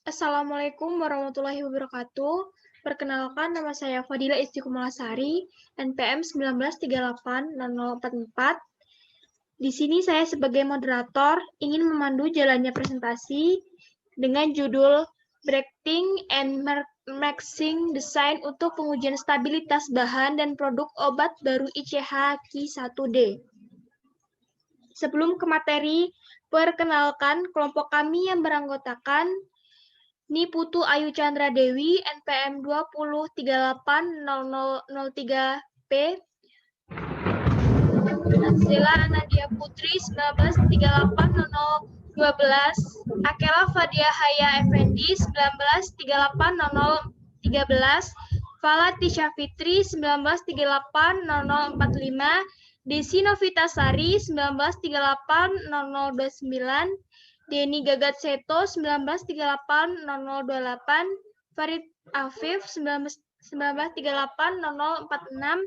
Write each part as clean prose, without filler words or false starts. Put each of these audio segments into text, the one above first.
Assalamualaikum warahmatullahi wabarakatuh. Perkenalkan, nama saya Fadila Istiqomalasari, NPM 19380044. Di sini saya sebagai moderator ingin memandu jalannya presentasi dengan judul Breaking and Maxing Design untuk pengujian stabilitas bahan dan produk obat baru ICH Ki1D. Sebelum ke materi, perkenalkan kelompok kami yang beranggotakan Niputu Ayu Chandra Dewi, NPM 20380003P, Natsila Anadia Putri, 19380012, Akela Fadia Haya Effendi, 19380013, Fala Tisha Fitri, 19380045, Desi Novitasari, 19380029, Denny Gagat Seto, 19380028, Farid Afif, 19380046,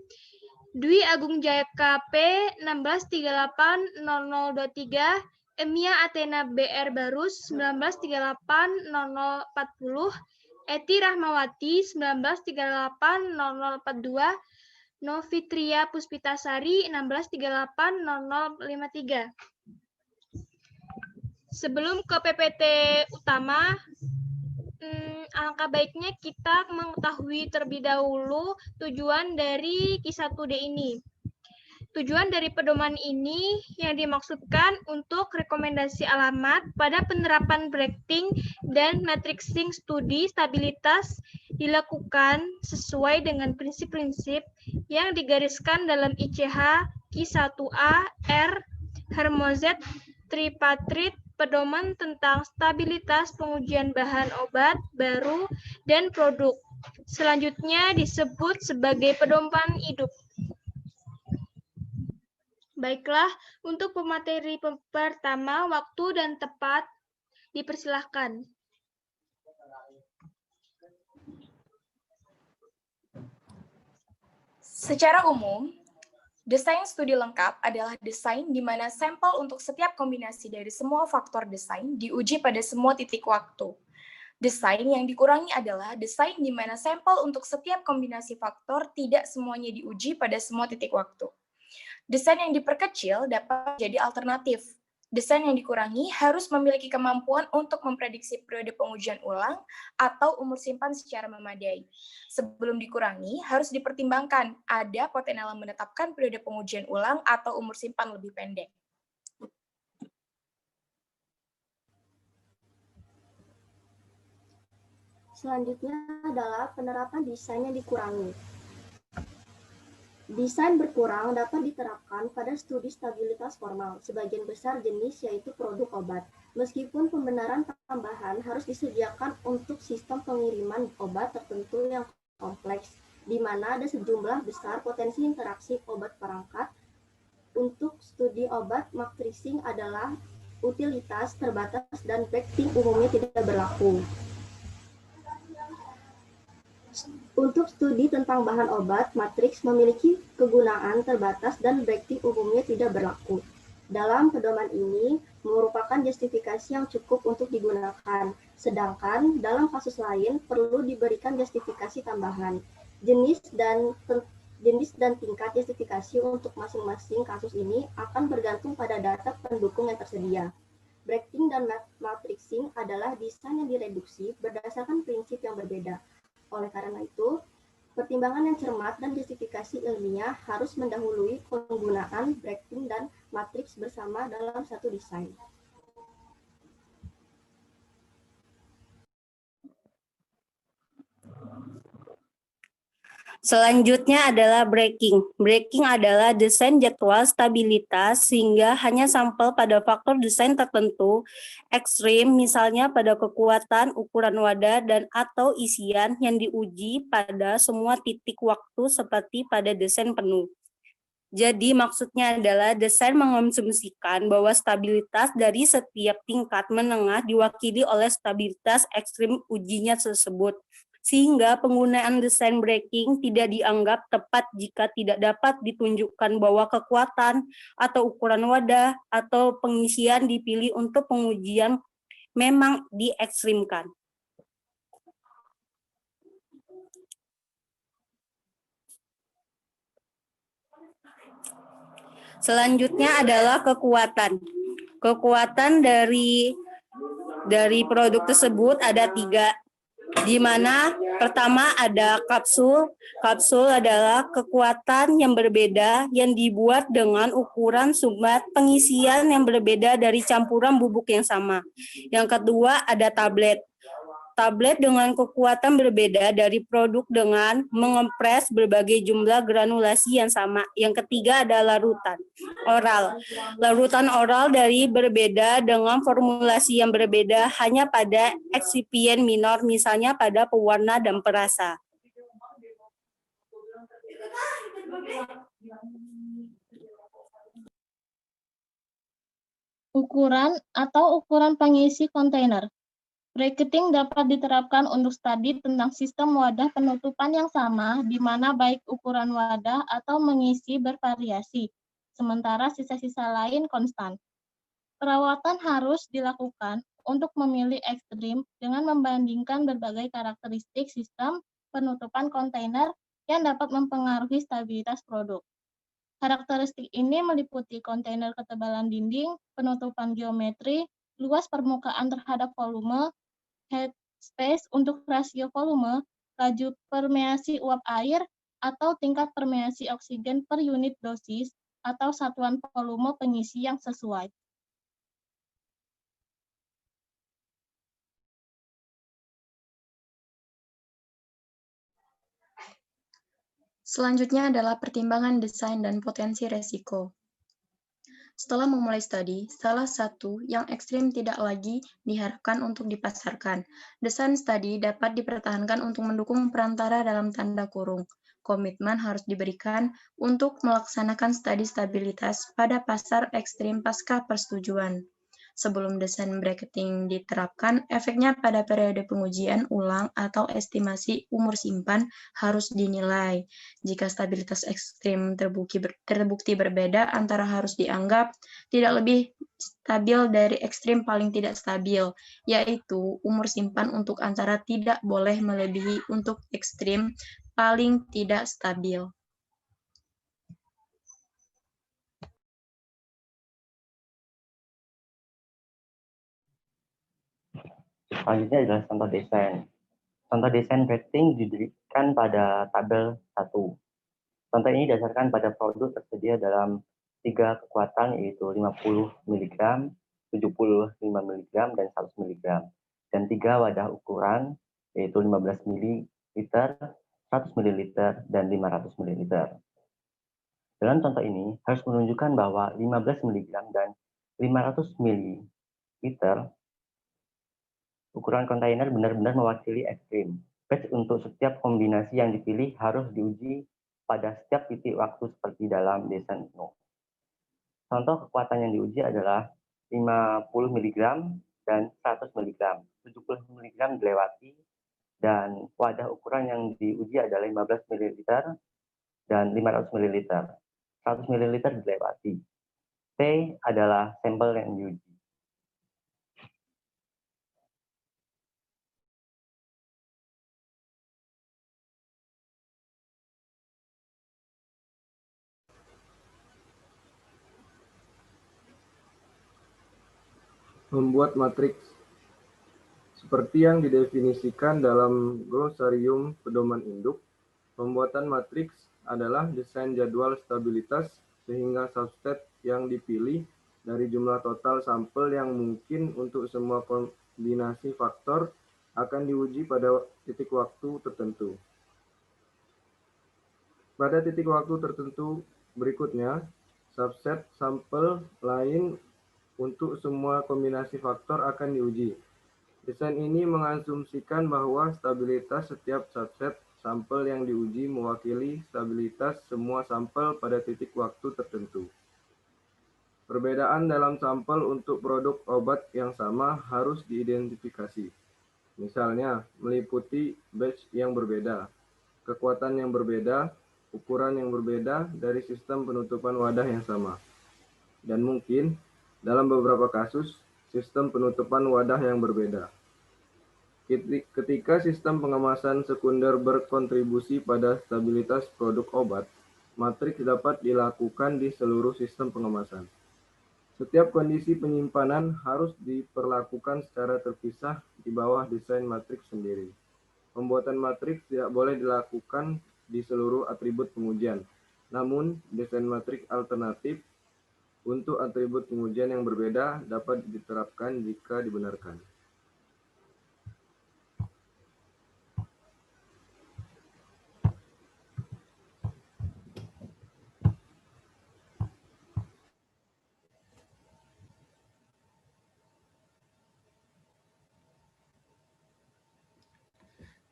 Dwi Agung Jaya KP, 16380023, Emia Athena BR Barus, 19380040, Eti Rahmawati, 19380042, Novitria Puspitasari, 16380053. Sebelum ke PPT utama, alangkah baiknya kita mengetahui terlebih dahulu tujuan dari Ki1D ini. Tujuan dari pedoman ini yang dimaksudkan untuk rekomendasi alamat pada penerapan breaking dan matrixing studi stabilitas dilakukan sesuai dengan prinsip-prinsip yang digariskan dalam ICH Ki1A R Hermozet Tripatrit Pedoman tentang stabilitas pengujian bahan obat baru dan produk. Selanjutnya disebut sebagai pedoman hidup. Baiklah, untuk pemateri pertama, waktu dan tepat, dipersilahkan. Secara umum, desain studi lengkap adalah desain di mana sampel untuk setiap kombinasi dari semua faktor desain diuji pada semua titik waktu. Desain yang dikurangi adalah desain di mana sampel untuk setiap kombinasi faktor tidak semuanya diuji pada semua titik waktu. Desain yang diperkecil dapat jadi alternatif. Desain yang dikurangi harus memiliki kemampuan untuk memprediksi periode pengujian ulang atau umur simpan secara memadai. Sebelum dikurangi, harus dipertimbangkan ada potensi dalam menetapkan periode pengujian ulang atau umur simpan lebih pendek. Selanjutnya adalah penerapan desain yang dikurangi. Desain berkurang dapat diterapkan pada studi stabilitas formal, sebagian besar jenis yaitu produk obat. Meskipun pembenaran tambahan harus disediakan untuk sistem pengiriman obat tertentu yang kompleks, di mana ada sejumlah besar potensi interaksi obat perangkat. Untuk studi obat, matrixing adalah utilitas terbatas dan breaking umumnya tidak berlaku. Untuk studi tentang bahan obat, matriks memiliki kegunaan terbatas dan breaking umumnya tidak berlaku. Dalam pedoman ini merupakan justifikasi yang cukup untuk digunakan, sedangkan dalam kasus lain perlu diberikan justifikasi tambahan. Jenis dan tingkat justifikasi untuk masing-masing kasus ini akan bergantung pada data pendukung yang tersedia. Breaking dan matrixing adalah desain yang direduksi berdasarkan prinsip yang berbeda. Oleh karena itu, pertimbangan yang cermat dan justifikasi ilmiah harus mendahului penggunaan breaking dan matriks bersama dalam satu desain. Selanjutnya adalah breaking. Breaking adalah desain jadwal stabilitas sehingga hanya sampel pada faktor desain tertentu ekstrim, misalnya pada kekuatan, ukuran wadah, dan atau isian yang diuji pada semua titik waktu seperti pada desain penuh. Jadi maksudnya adalah desain mengonsumsikan bahwa stabilitas dari setiap tingkat menengah diwakili oleh stabilitas ekstrim ujinya tersebut. Sehingga penggunaan desain breaking tidak dianggap tepat jika tidak dapat ditunjukkan bahwa kekuatan atau ukuran wadah atau pengisian dipilih untuk pengujian memang diekstrimkan. Selanjutnya adalah kekuatan. Kekuatan dari produk tersebut ada 3, di mana pertama ada kapsul. Kapsul adalah kekuatan yang berbeda yang dibuat dengan ukuran sumbat pengisian yang berbeda dari campuran bubuk yang sama. Yang kedua ada tablet. Tablet dengan kekuatan berbeda dari produk dengan mengempres berbagai jumlah granulasi yang sama. Yang ketiga adalah larutan oral. Larutan oral dari berbeda dengan formulasi yang berbeda hanya pada eksipien minor, misalnya pada pewarna dan perasa. Ukuran atau ukuran pengisi kontainer. Bracketing dapat diterapkan untuk studi tentang sistem wadah penutupan yang sama, di mana baik ukuran wadah atau mengisi bervariasi, sementara sisa-sisa lain konstan. Perawatan harus dilakukan untuk memilih ekstrim dengan membandingkan berbagai karakteristik sistem penutupan kontainer yang dapat mempengaruhi stabilitas produk. Karakteristik ini meliputi kontainer ketebalan dinding, penutupan geometri, luas permukaan terhadap volume, headspace untuk rasio volume, laju permeasi uap air, atau tingkat permeasi oksigen per unit dosis, atau satuan volume pengisi yang sesuai. Selanjutnya adalah pertimbangan desain dan potensi resiko. Setelah memulai studi, salah satu yang ekstrim tidak lagi diharapkan untuk dipasarkan. Desain studi dapat dipertahankan untuk mendukung perantara dalam tanda kurung. Komitmen harus diberikan untuk melaksanakan studi stabilitas pada pasar ekstrim pasca persetujuan. Sebelum desain bracketing diterapkan, efeknya pada periode pengujian ulang atau estimasi umur simpan harus dinilai. Jika stabilitas ekstrim terbukti berbeda, antara harus dianggap tidak lebih stabil dari ekstrim paling tidak stabil, yaitu umur simpan untuk antara tidak boleh melebihi untuk ekstrim paling tidak stabil. Selanjutnya adalah contoh desain. Contoh desain bracketing didirikan pada tabel 1. Contoh ini didasarkan pada produk tersedia dalam 3 kekuatan, yaitu 50 mg, 75 mg, dan 100 mg. Dan 3 wadah ukuran, yaitu 15 ml, 100 ml, dan 500 ml. Dalam contoh ini harus menunjukkan bahwa 15 mg dan 500 ml ukuran kontainer benar-benar mewakili ekstrim. Batch untuk setiap kombinasi yang dipilih harus diuji pada setiap titik waktu seperti dalam desain penuh. Contoh kekuatan yang diuji adalah 50 mg dan 100 mg. 70 mg dilewati dan wadah ukuran yang diuji adalah 15 ml dan 500 ml. 100 ml dilewati. T adalah sampel yang diuji. Membuat matriks. Seperti yang didefinisikan dalam glosarium pedoman induk, pembuatan matriks adalah desain jadwal stabilitas sehingga subset yang dipilih dari jumlah total sampel yang mungkin untuk semua kombinasi faktor akan diuji pada titik waktu tertentu. Pada titik waktu tertentu berikutnya, subset sampel lain untuk semua kombinasi faktor akan diuji. Desain ini mengasumsikan bahwa stabilitas setiap subset sampel yang diuji mewakili stabilitas semua sampel pada titik waktu tertentu. Perbedaan dalam sampel untuk produk obat yang sama harus diidentifikasi. Misalnya, meliputi batch yang berbeda, kekuatan yang berbeda, ukuran yang berbeda dari sistem penutupan wadah yang sama. Dan mungkin, dalam beberapa kasus, sistem penutupan wadah yang berbeda. Ketika sistem pengemasan sekunder berkontribusi pada stabilitas produk obat, matriks dapat dilakukan di seluruh sistem pengemasan. Setiap kondisi penyimpanan harus diperlakukan secara terpisah di bawah desain matriks sendiri. Pembuatan matriks tidak boleh dilakukan di seluruh atribut pengujian, namun desain matriks alternatif untuk atribut pengujian yang berbeda dapat diterapkan jika dibenarkan.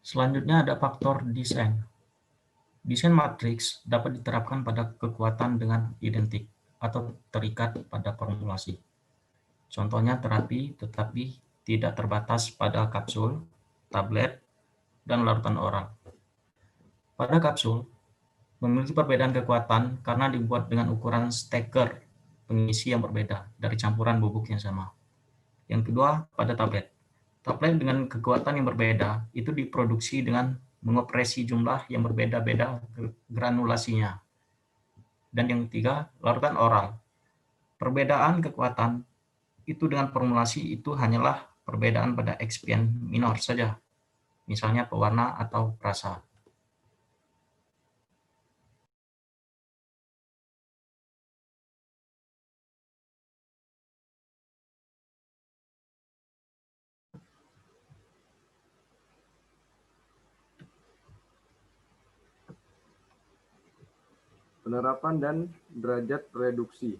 Selanjutnya ada faktor desain. Desain matriks dapat diterapkan pada kekuatan dengan identik atau terikat pada formulasi. Contohnya terapi, tetapi tidak terbatas pada kapsul, tablet, dan larutan oral. Pada kapsul, memiliki perbedaan kekuatan karena dibuat dengan ukuran stacker pengisi yang berbeda dari campuran bubuk yang sama. Yang kedua, pada tablet. Tablet dengan kekuatan yang berbeda itu diproduksi dengan mengoperasi jumlah yang berbeda-beda granulasinya. Dan yang ketiga, larutan oral. Perbedaan kekuatan itu dengan formulasi itu hanyalah perbedaan pada ekspien minor saja, misalnya pewarna atau perasa. Penerapan dan derajat reduksi.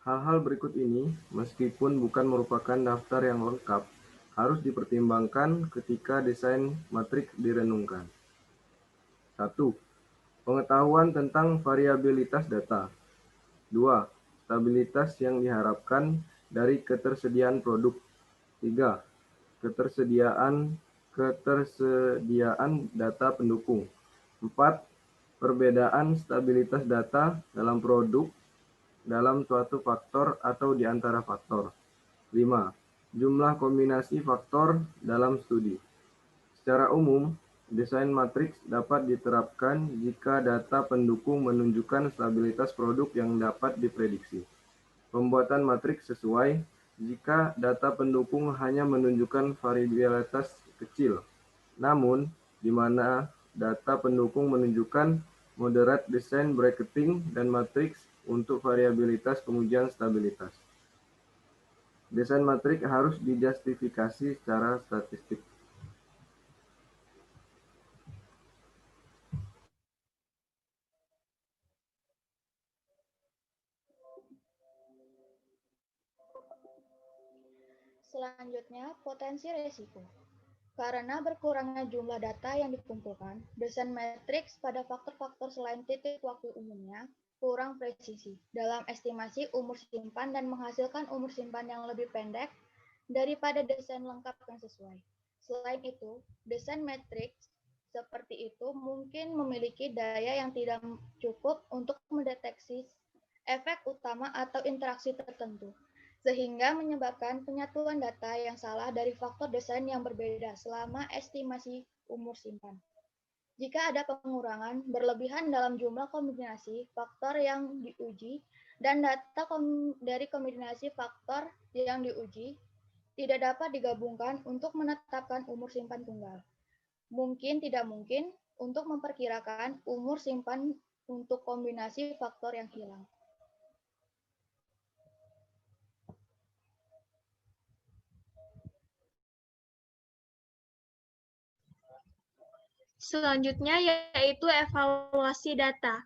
Hal-hal berikut ini, meskipun bukan merupakan daftar yang lengkap, harus dipertimbangkan ketika desain matriks direnungkan. 1. Pengetahuan tentang variabilitas data. 2. Stabilitas yang diharapkan dari ketersediaan produk. 3. Ketersediaan data pendukung. 4. Perbedaan stabilitas data dalam produk dalam suatu faktor atau di antara faktor. 5. Jumlah kombinasi faktor dalam studi. Secara umum, desain matriks dapat diterapkan jika data pendukung menunjukkan stabilitas produk yang dapat diprediksi. Pembuatan matriks sesuai jika data pendukung hanya menunjukkan variabilitas kecil, namun di mana data pendukung menunjukkan moderate desain bracketing dan matriks untuk variabilitas pengujian stabilitas. Desain matriks harus dijustifikasi secara statistik. Selanjutnya, potensi risiko. Karena berkurangnya jumlah data yang dikumpulkan, desain matriks pada faktor-faktor selain titik waktu umumnya kurang presisi dalam estimasi umur simpan dan menghasilkan umur simpan yang lebih pendek daripada desain lengkap yang sesuai. Selain itu, desain matriks seperti itu mungkin memiliki daya yang tidak cukup untuk mendeteksi efek utama atau interaksi tertentu, sehingga menyebabkan penyatuan data yang salah dari faktor desain yang berbeda selama estimasi umur simpan. Jika ada pengurangan berlebihan dalam jumlah kombinasi faktor yang diuji dan data dari kombinasi faktor yang diuji tidak dapat digabungkan untuk menetapkan umur simpan tunggal. Mungkin tidak mungkin untuk memperkirakan umur simpan untuk kombinasi faktor yang hilang. Selanjutnya yaitu evaluasi data.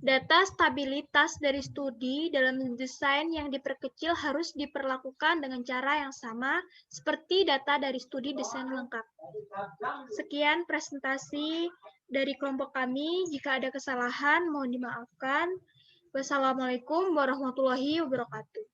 Data stabilitas dari studi dalam desain yang diperkecil harus diperlakukan dengan cara yang sama seperti data dari studi desain lengkap. Sekian presentasi dari kelompok kami. Jika ada kesalahan, mohon dimaafkan. Wassalamualaikum warahmatullahi wabarakatuh.